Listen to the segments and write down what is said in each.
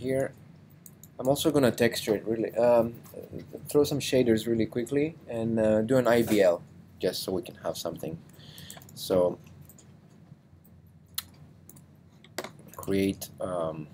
here. I'm also gonna texture it really, throw some shaders really quickly and do an IBL just so we can have something. So create I'm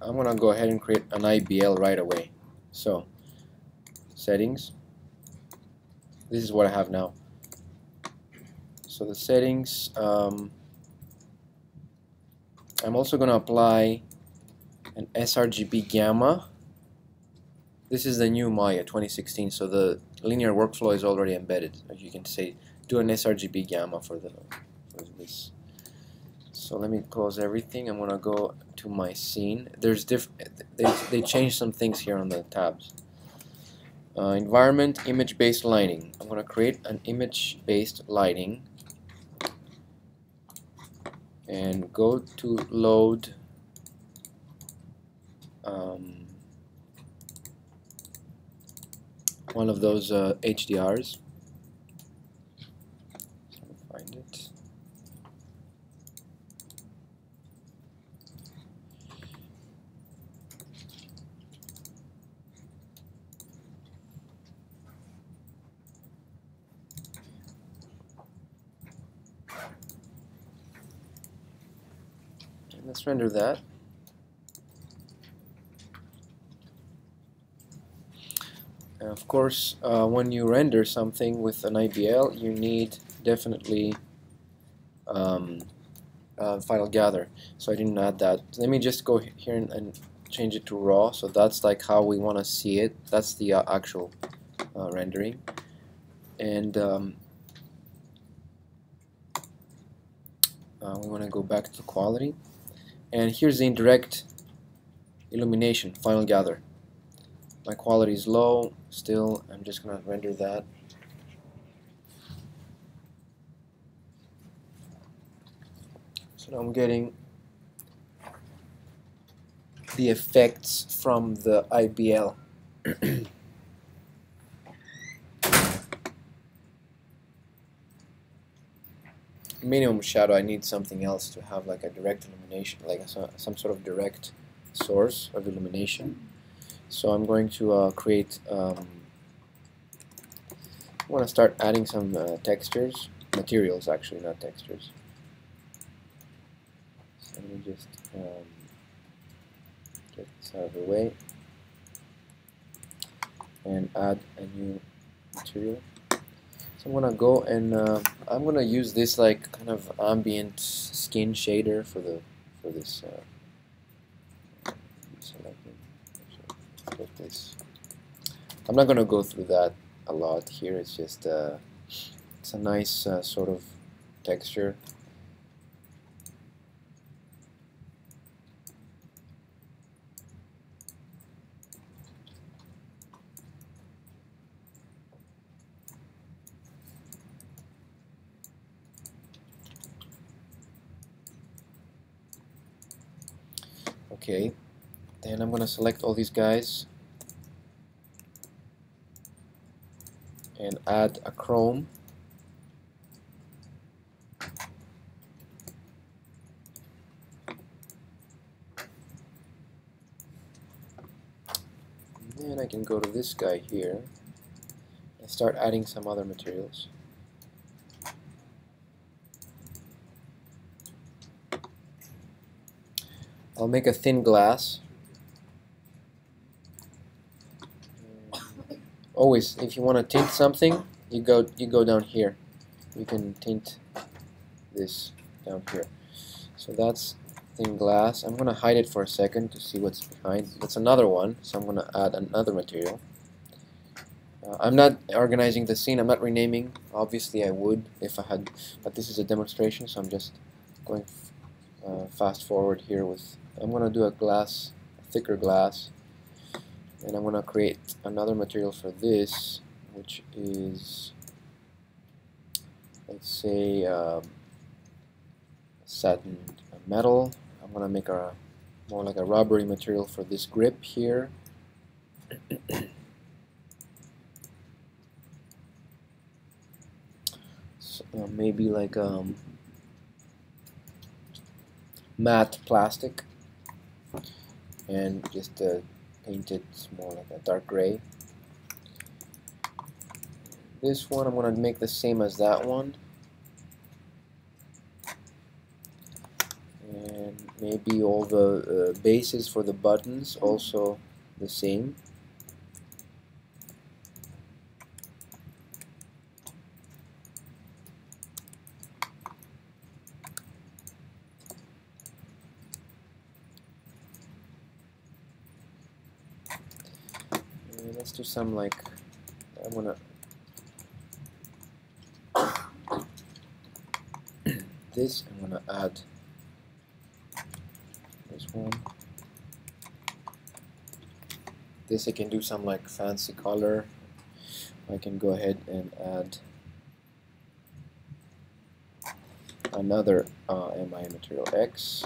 gonna go ahead and create an IBL right away. So settings, this is what I have now. So the settings, I'm also going to apply an sRGB gamma. This is the new Maya 2016, so the linear workflow is already embedded. As you can say, do an sRGB gamma for this. So let me close everything. I'm going to go to my scene. There's they changed some things here on the tabs. Environment, image-based lighting. I'm going to create an image-based lighting and go to load one of those HDRs. So find it. And let's render that. And of course, when you render something with an IBL, you need definitely final gather. So I didn't add that. Let me just go here and change it to raw. So that's like how we want to see it. That's the actual rendering. And we want to go back to quality. And here's the indirect illumination, final gather. My quality is low still. I'm just going to render that. So now I'm getting the effects from the IBL. Minimum shadow, I need something else to have like a direct illumination, like some sort of direct source of illumination. So I'm going to create, I want to start adding some textures, materials actually, not textures. So let me just get this out of the way and add a new material. So I'm gonna go and I'm gonna use this like kind of ambient skin shader for this. Select this. I'm not gonna go through that a lot here. It's just it's a nice sort of texture. Okay, then I'm going to select all these guys and add a chrome. And then I can go to this guy here and start adding some other materials. I'll make a thin glass. Always, if you want to tint something, you go down here. You can tint this down here. So that's thin glass. I'm going to hide it for a second to see what's behind. That's another one, so I'm going to add another material. I'm not organizing the scene. I'm not renaming. Obviously, I would if I had, but this is a demonstration, so I'm just going fast forward here with. I'm going to do a glass, a thicker glass, and I'm going to create another material for this, which is, let's say, satin metal. I'm going to make a more like a rubbery material for this grip here. So, maybe like matte plastic and just paint it more like a dark gray. This one I'm going to make the same as that one, and maybe all the bases for the buttons also the same. And let's do some like, I'm gonna this, I'm gonna add this one. This I can do some like fancy color. I can go ahead and add another MI material X.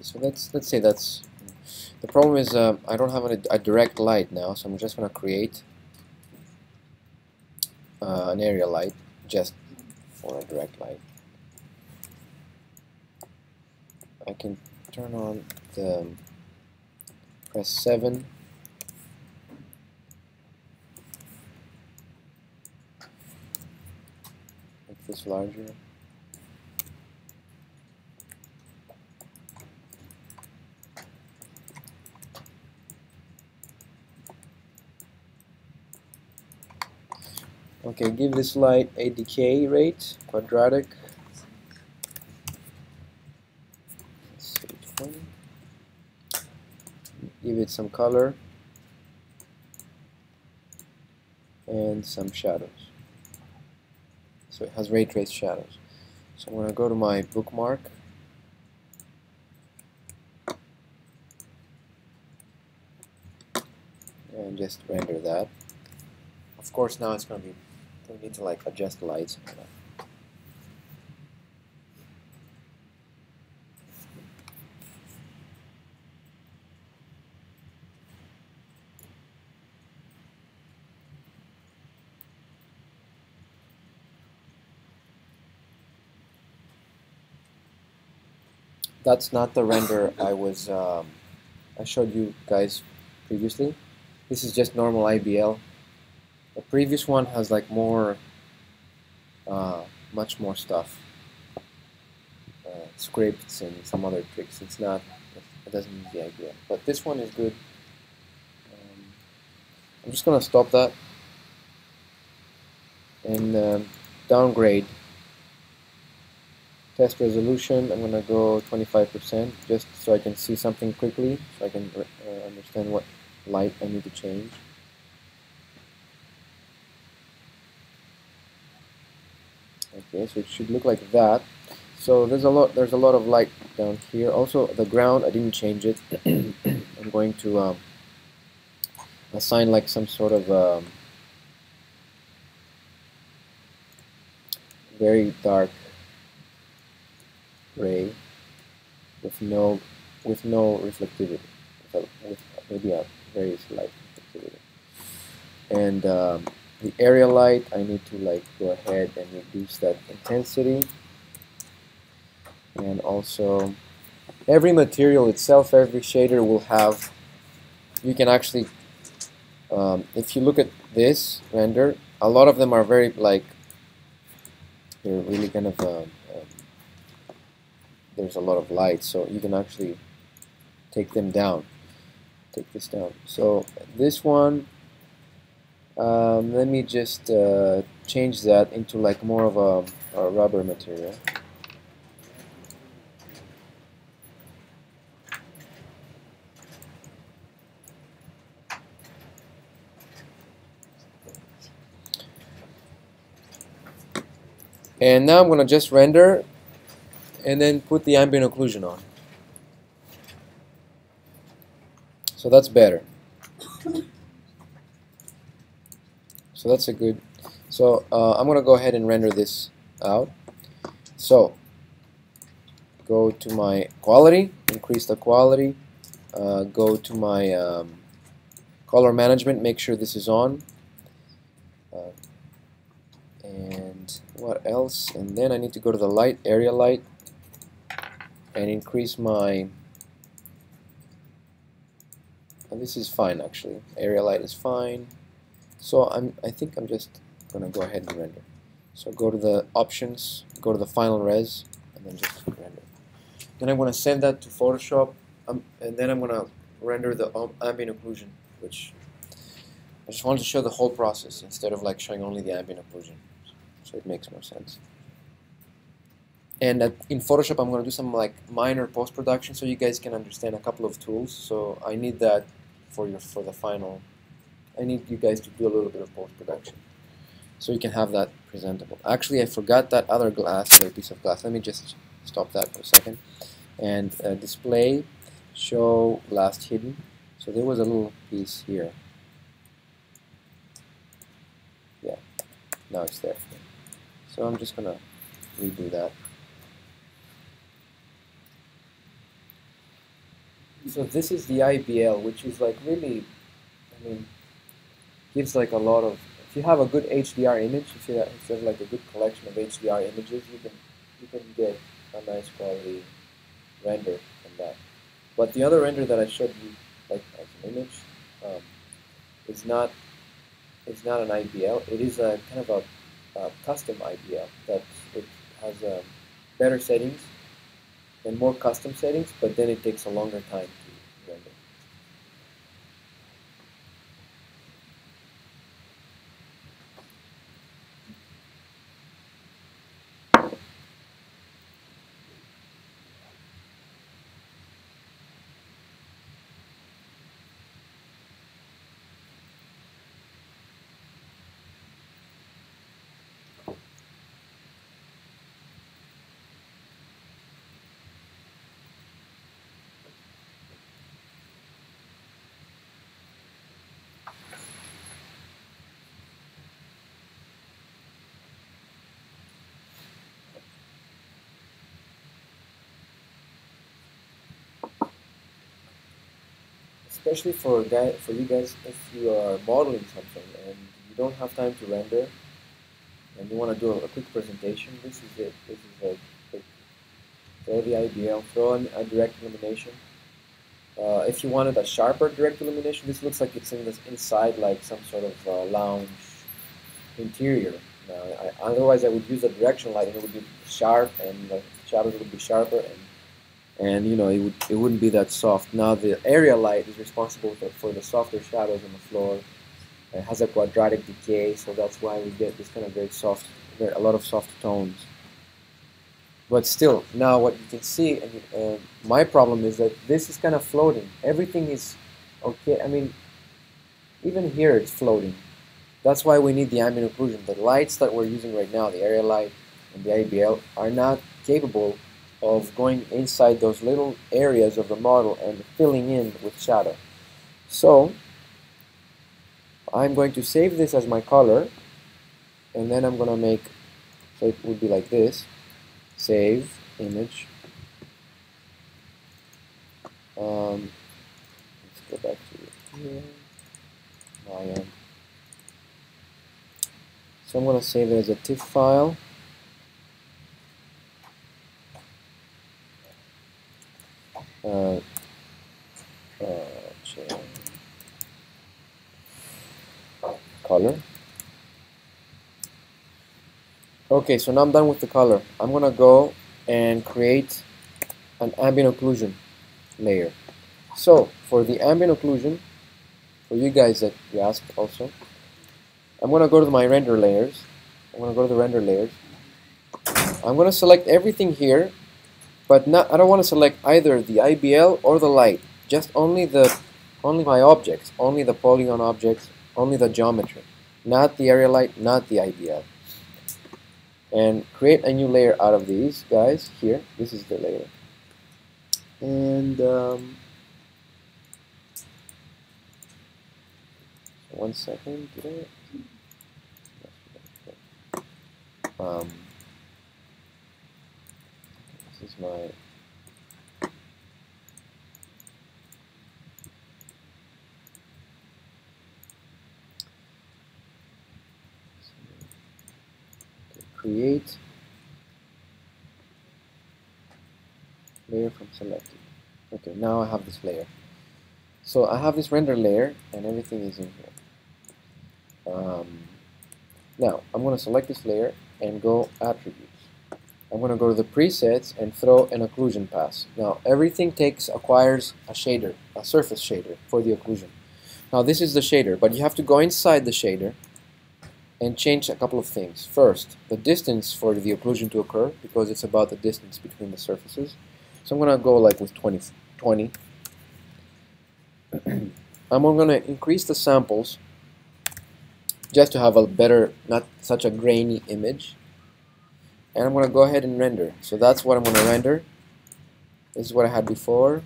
So let's say that's the problem is I don't have a direct light now, so I'm just gonna create an area light just for a direct light. I can turn on the press 7. Make this larger. Okay, give this light a decay rate, quadratic. Let's see, 20. Give it some color and some shadows. So it has ray trace shadows. So I'm going to go to my bookmark. And just render that. Of course, now it's going to be, we need to like adjust the lights. That's not the render I showed you guys previously. This is just normal IBL. The previous one has like more, much more stuff, scripts and some other tricks. It doesn't use the IBL, but this one is good. I'm just gonna stop that and downgrade. Test resolution, I'm gonna go 25% just so I can see something quickly, so I can understand what light I need to change. Okay, so it should look like that. So there's a lot of light down here. Also, the ground I didn't change it. I'm going to assign like some sort of very dark gray with no reflectivity, with maybe a very slight reflectivity. And the area light, I need to like go ahead and reduce that intensity. And also, every material itself, every shader will have, you can actually, if you look at this render, a lot of them are very like, they're really kind of, there's a lot of light, so you can actually take them down, take this down. So this one, let me just change that into like more of a rubber material. And now I'm going to just render and then put the ambient occlusion on. So that's better. So that's a good. So I'm going to go ahead and render this out. So go to my quality, increase the quality, go to my color management, make sure this is on, and what else? And then I need to go to the light, area light, and increase my. And this is fine actually. Area light is fine. So I think I'm just gonna go ahead and render. So go to the options, go to the final res, and then just render. Then I'm gonna send that to Photoshop, and then I'm gonna render the ambient occlusion, which I just wanted to show the whole process instead of like showing only the ambient occlusion. So it makes more sense. And in Photoshop, I'm gonna do some like minor post-production so you guys can understand a couple of tools. So I need that for the final. I need you guys to do a little bit of post-production so you can have that presentable. Actually, I forgot that other piece of glass. Let me just stop that for a second. And display, show glass hidden. So there was a little piece here. Yeah, now it's there. So I'm just gonna redo that. So this is the IBL, which is like really, I mean, gives like a lot of. If you have a good HDR image, if you have like a good collection of HDR images, you can get a nice quality render from that. But the other render that I showed you, like as an image, is not an IBL. It is a kind of a custom IBL that it has better settings and more custom settings, but then it takes a longer time to render. Especially for you guys, if you are modeling something and you don't have time to render and you want to do a quick presentation, this is it. This is a quick. Throw the IBL, throw in a direct illumination. If you wanted a sharper direct illumination, this looks like it's inside like some sort of lounge interior. Otherwise, I would use a direction light and it would be sharp and the shadows would be sharper and you know it wouldn't be that soft. Now the area light is responsible for the softer shadows on the floor. It has a quadratic decay, so that's why we get this kind of very soft, a lot of soft tones. But still, now what you can see, and my problem is that this is kind of floating. Everything is okay. I mean, even here it's floating. That's why we need the ambient occlusion. The lights that we're using right now, the area light and the IBL, are not capable of going inside those little areas of the model and filling in with shadow. So I'm going to save this as my color, and then I'm going to make, so it would be like this, save, image, let's go back to here, so I'm going to save it as a TIFF file. Color. Okay, so now I'm done with the color. I'm gonna go and create an ambient occlusion layer. So for the ambient occlusion, for you guys that you asked also, I'm gonna go to my render layers. I'm gonna go to the render layers. I'm gonna select everything here, but I don't want to select either the IBL or the light. Just only my objects, only the polygon objects, only the geometry, not the area light, not the IBL. and create a new layer out of these guys here. This is the layer. And one second, this is my create layer from selected. Okay, now I have this layer. So I have this render layer and everything is in here. Now I'm going to select this layer and go attributes. I'm going to go to the presets and throw an occlusion pass. Now everything acquires a shader, a surface shader for the occlusion. Now this is the shader, but you have to go inside the shader and change a couple of things. First, the distance for the occlusion to occur, because it's about the distance between the surfaces. So I'm going to go like with 20. I'm going to increase the samples just to have a better, not such a grainy image. And I'm going to go ahead and render. So that's what I'm going to render. This is what I had before.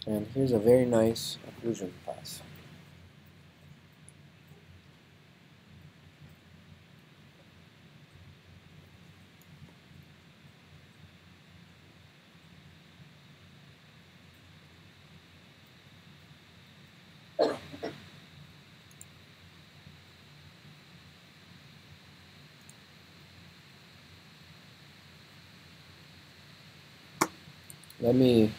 And here's a very nice occlusion pass. Let me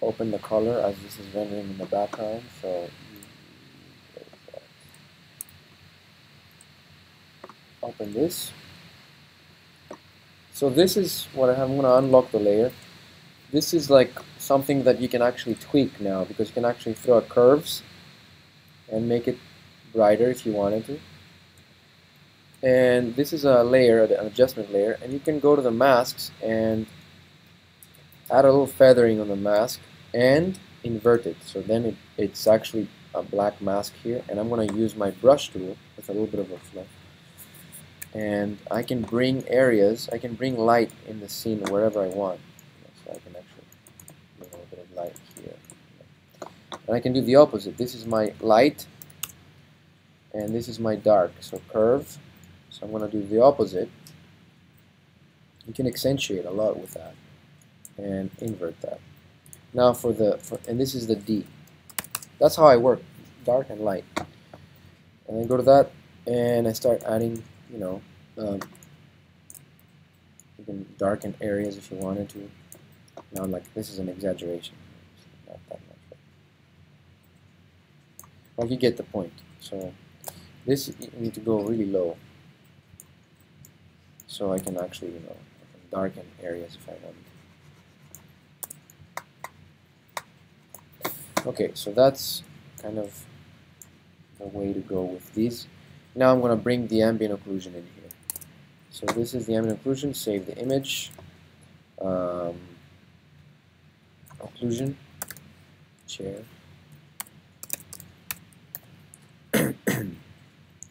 open the color as this is rendering in the background. So open this. So this is what I have. I'm going to unlock the layer. This is like something that you can actually tweak now, because you can actually throw curves and make it brighter if you wanted to. And this is a layer, an adjustment layer, and you can go to the masks and add a little feathering on the mask and invert it. So then it's actually a black mask here, and I'm going to use my brush tool with a little bit of a fluff. And I can bring areas, I can bring light in the scene wherever I want. So I can actually bring a little bit of light here. And I can do the opposite. This is my light, and this is my dark. So curve. So I'm going to do the opposite. You can accentuate a lot with that and invert that. Now and this is the D. That's how I work, dark and light. And I go to that and I start adding, you can darken areas if you wanted to. Now, like, this is an exaggeration. It's not that much. Well, you get the point. So this, you need to go really low. So I can actually, I can darken areas if I want. Okay, so that's kind of the way to go with these. Now I'm going to bring the ambient occlusion in here. So this is the ambient occlusion. Save the image. Occlusion. Chair.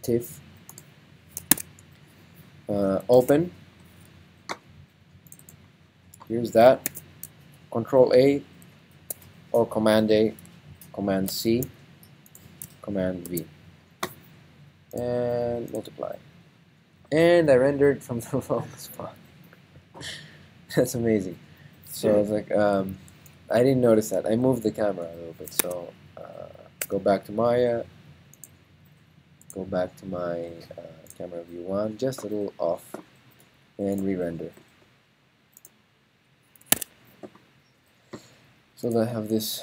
TIFF. Open. Here's that. Control A or Command A, Command C, Command V, and multiply. And I rendered from the wrong spot. That's amazing. So it's like I didn't notice that. I moved the camera a little bit. So go back to Maya. Go back to my camera view 1, just a little off, and re-render. So I have this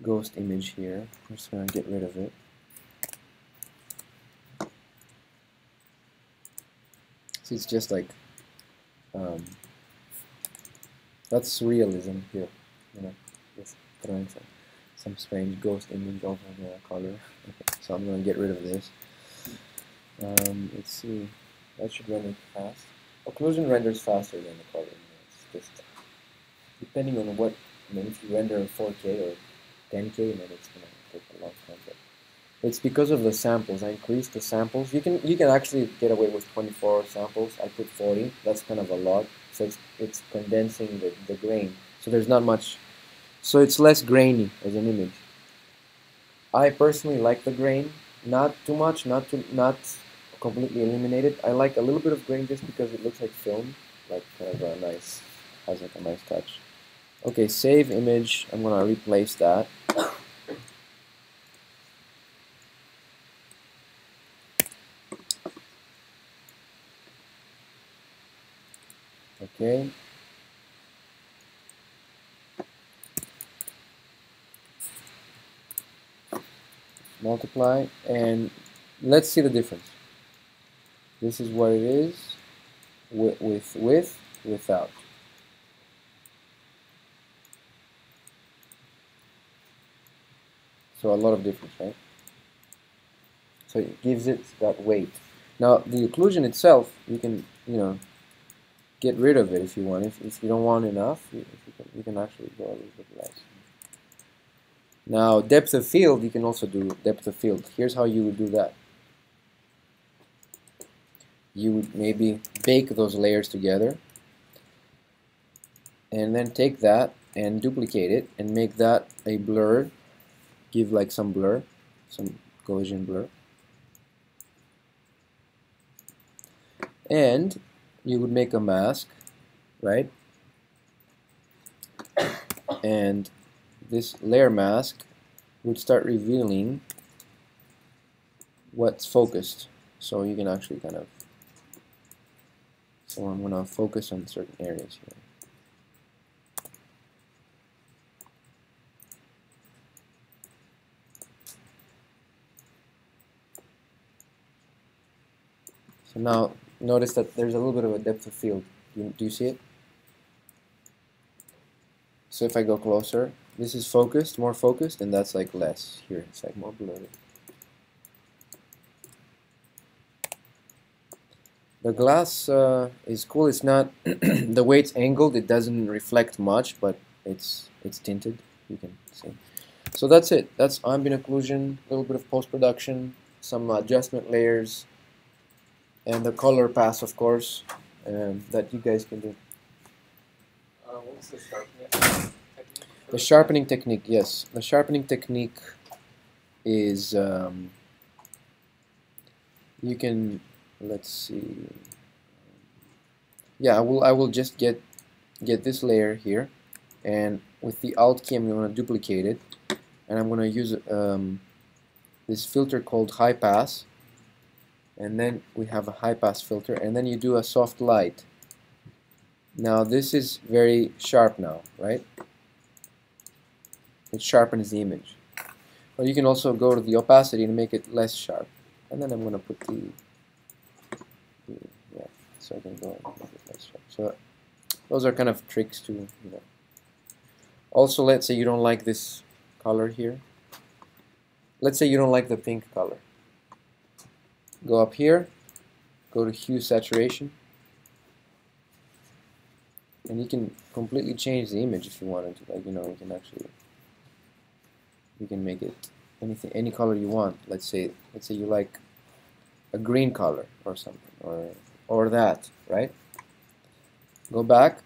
ghost image here. I'm just going to get rid of it. So it's just like, that's realism here, just throwing some strange ghost image over the color. Okay, so I'm going to get rid of this. Let's see, That should render fast. Occlusion renders faster than the color. It's just depending on what. I mean, if you render in 4K or 10K, then it's gonna take a long time. But it's because of the samples. I increased the samples. You can actually get away with 24 samples. I put 40. That's kind of a lot. So it's condensing the grain. So there's not much. So it's less grainy as an image. I personally like the grain. Not too much. Not completely eliminated. I like a little bit of grain just because it looks like film. Like kind of a nice, has like a nice touch. Okay, save image. I'm gonna replace that. Okay. Multiply, and let's see the difference. This is what it is without. So a lot of difference, right? So it gives it that weight. Now the occlusion itself, you can, get rid of it if you want. If you don't want enough, you can actually go a little bit less. Now depth of field, you can also do depth of field. Here's how you would do that. You would maybe bake those layers together and then take that and duplicate it and make that a blur. Give like some blur, some Gaussian blur. And you would make a mask, right? And this layer mask would start revealing what's focused. So you can actually kind of, so I'm going to focus on certain areas here. So now notice that there's a little bit of a depth of field. Do you see it? So if I go closer, this is focused, more focused, and that's like less. Here it's like more blurry. The glass is cool. It's not the way it's angled. It doesn't reflect much, but it's tinted. You can see. So that's it. That's ambient occlusion, a little bit of post-production, some adjustment layers, and the color pass, of course, that you guys can do. What's the sharpening technique? The sharpening technique, yes. The sharpening technique is you can, let's see. Yeah, I will just get this layer here, and with the Alt key I'm going to duplicate it, and I'm going to use this filter called high pass. And then we have a high pass filter, and then you do a soft light. Now this is very sharp now, right? It sharpens the image. But you can also go to the opacity and make it less sharp. And then I'm going to put yeah, so I can go and make it less sharp. So those are kind of tricks to, Also, let's say you don't like this color here. Let's say you don't like the pink color. Go up here, go to hue saturation, and you can completely change the image if you wanted to. Like, you can actually, you can make it any color you want. Let's say you like a green color or something, or that, right? Go back,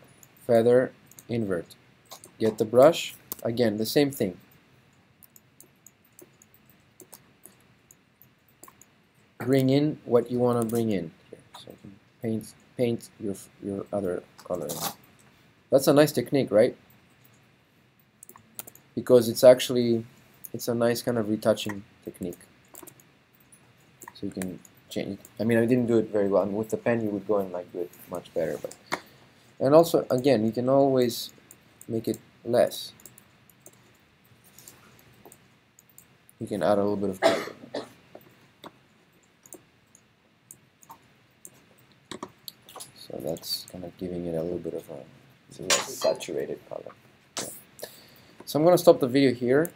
feather, invert. Get the brush, again, the same thing. Bring in what you want to bring in here. So you can paint your other color in. That's a nice technique, right? Because it's a nice kind of retouching technique. So you can change. I mean, I didn't do it very well. I mean, with the pen you would go and like do it much better. And also, again, you can always make it less. You can add a little bit of color. So that's kind of giving it a little bit of a less saturated color. Yeah. So I'm going to stop the video here.